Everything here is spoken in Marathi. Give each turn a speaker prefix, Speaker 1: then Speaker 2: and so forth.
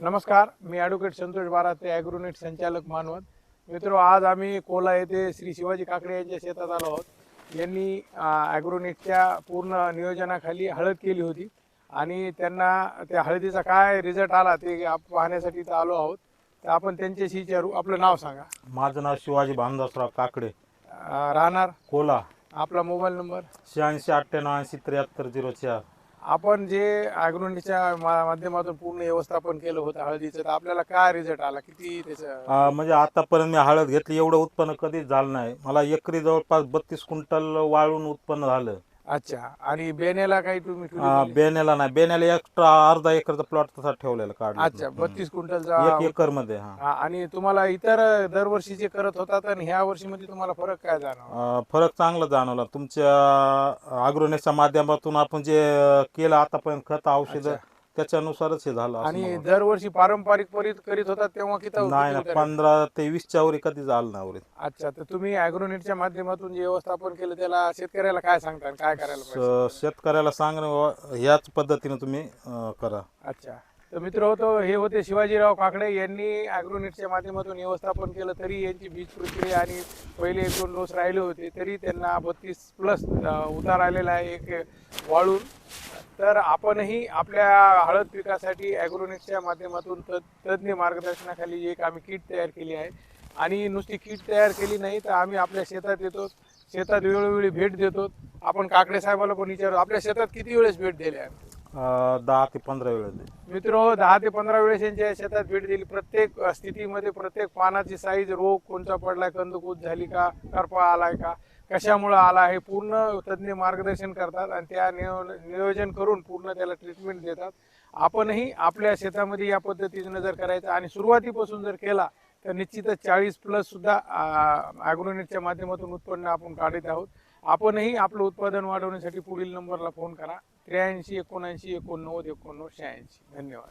Speaker 1: नमस्कार, मी ॲडव्होकेट संतोष बाराते, ॲग्रोनेट संचालक मानवत. मित्रो, आज आम्ही कोला येथे श्री शिवाजी काकडे यांच्या शेतात आलो आहोत. यांनी ॲग्रोनेटच्या पूर्ण नियोजनाखाली हळद केली होती आणि त्यांना त्या हळदीचा काय रिझल्ट आला ते पाहण्यासाठी इथं आलो आहोत. तर आपण त्यांच्याशी विचारू. आपलं नाव सांगा.
Speaker 2: माझं नाव शिवाजी भानदासराव काकडे,
Speaker 1: राहणार
Speaker 2: कोला.
Speaker 1: आपला मोबाईल नंबर
Speaker 2: 8698807304.
Speaker 1: आपण जे ॲग्रोनेटच्या माध्यमातून पूर्ण व्यवस्थापन केलं होतं हळदीचं, तर आपल्याला काय रिझल्ट आला, किती त्याचं?
Speaker 2: म्हणजे आतापर्यंत मी हळद घेतली एवढं उत्पन्न कधीच झालं नाही. मला एकरी जवळपास 32 क्विंटल वाळून उत्पन्न झालं.
Speaker 1: अच्छा. आणि बेण्याला काही तुम्ही
Speaker 2: बेण्याला नाही, बेण्याला एक्स्ट्रा अर्धा एकरचा प्लॉट तसा ठेवलेला काढला.
Speaker 1: अच्छा, 32 क्विंटलचा
Speaker 2: 1 एकर मध्ये.
Speaker 1: आणि तुम्हाला इतर दरवर्षीचे करत होतात आणि ह्या वर्षी मध्ये तुम्हाला फरक काय जाणवला?
Speaker 2: फरक चांगला जाणवला. तुमच्या अग्रोनेटच्या माध्यमातून आपण जे केलं आतापर्यंत खत औषध त्याच्यानुसारच हे झालं.
Speaker 1: आणि दरवर्षी पारंपरिक करीत होतात तेव्हा किती?
Speaker 2: नाही, 15 ते 20च्या वर कधी झालं नाही.
Speaker 1: अच्छा. तर तुम्ही ॲग्रोनेटच्या माध्यमातून जे व्यवस्थापन केलं त्याला शेतकऱ्याला काय सांगता, काय करायला पाहिजे?
Speaker 2: शेतकऱ्याला सांगणं ह्याच पद्धतीने तुम्ही करा.
Speaker 1: अच्छा. तर मित्र होतो, हे होते शिवाजीराव काकडे. यांनी ॲग्रोनेटच्या माध्यमातून व्यवस्थापन केलं, तरी यांची बीज प्रक्रिया आणि पहिले 1-2 डोस राहिले होते तरी त्यांना 32+ उतार आलेला आहे एक वाळून. तर आपणही आपल्या हळद पिकासाठी ॲग्रोनेटच्या माध्यमातून तज्ज्ञ मार्गदर्शनाखाली एक आम्ही किट तयार केली आहे. आणि नुसती किट तयार केली नाही तर आम्ही आपल्या शेतात येतो, शेतात वेळोवेळी भेट देतो. आपण काकडे साहेबाला पण विचारू, आपल्या शेतात किती वेळेस भेट दिल्या?
Speaker 2: 10 ते 15 वेळेस.
Speaker 1: मित्र, 10 ते 15 वेळेस यांच्या शेतात भेट दिली. प्रत्येक स्थितीमध्ये प्रत्येक पानाची साईज, रोग कोणता पडलाय, कंदकुज झाली का, करपा आलाय का, कशामुळे आला, हे पूर्ण तज्ज्ञ मार्गदर्शन करतात आणि त्या नियोजन करून पूर्ण त्याला ट्रीटमेंट देतात. आपणही आपल्या शेतामध्ये या पद्धतीने जर करायचं आणि सुरुवातीपासून जर केला तर निश्चितच 40+ सुद्धा ॲग्रोनेटच्या माध्यमातून उत्पन्न आपण काढत आहोत. आपणही आपलं उत्पादन वाढवण्यासाठी पुढील नंबरला फोन करा, 83 79 89 89 86. धन्यवाद.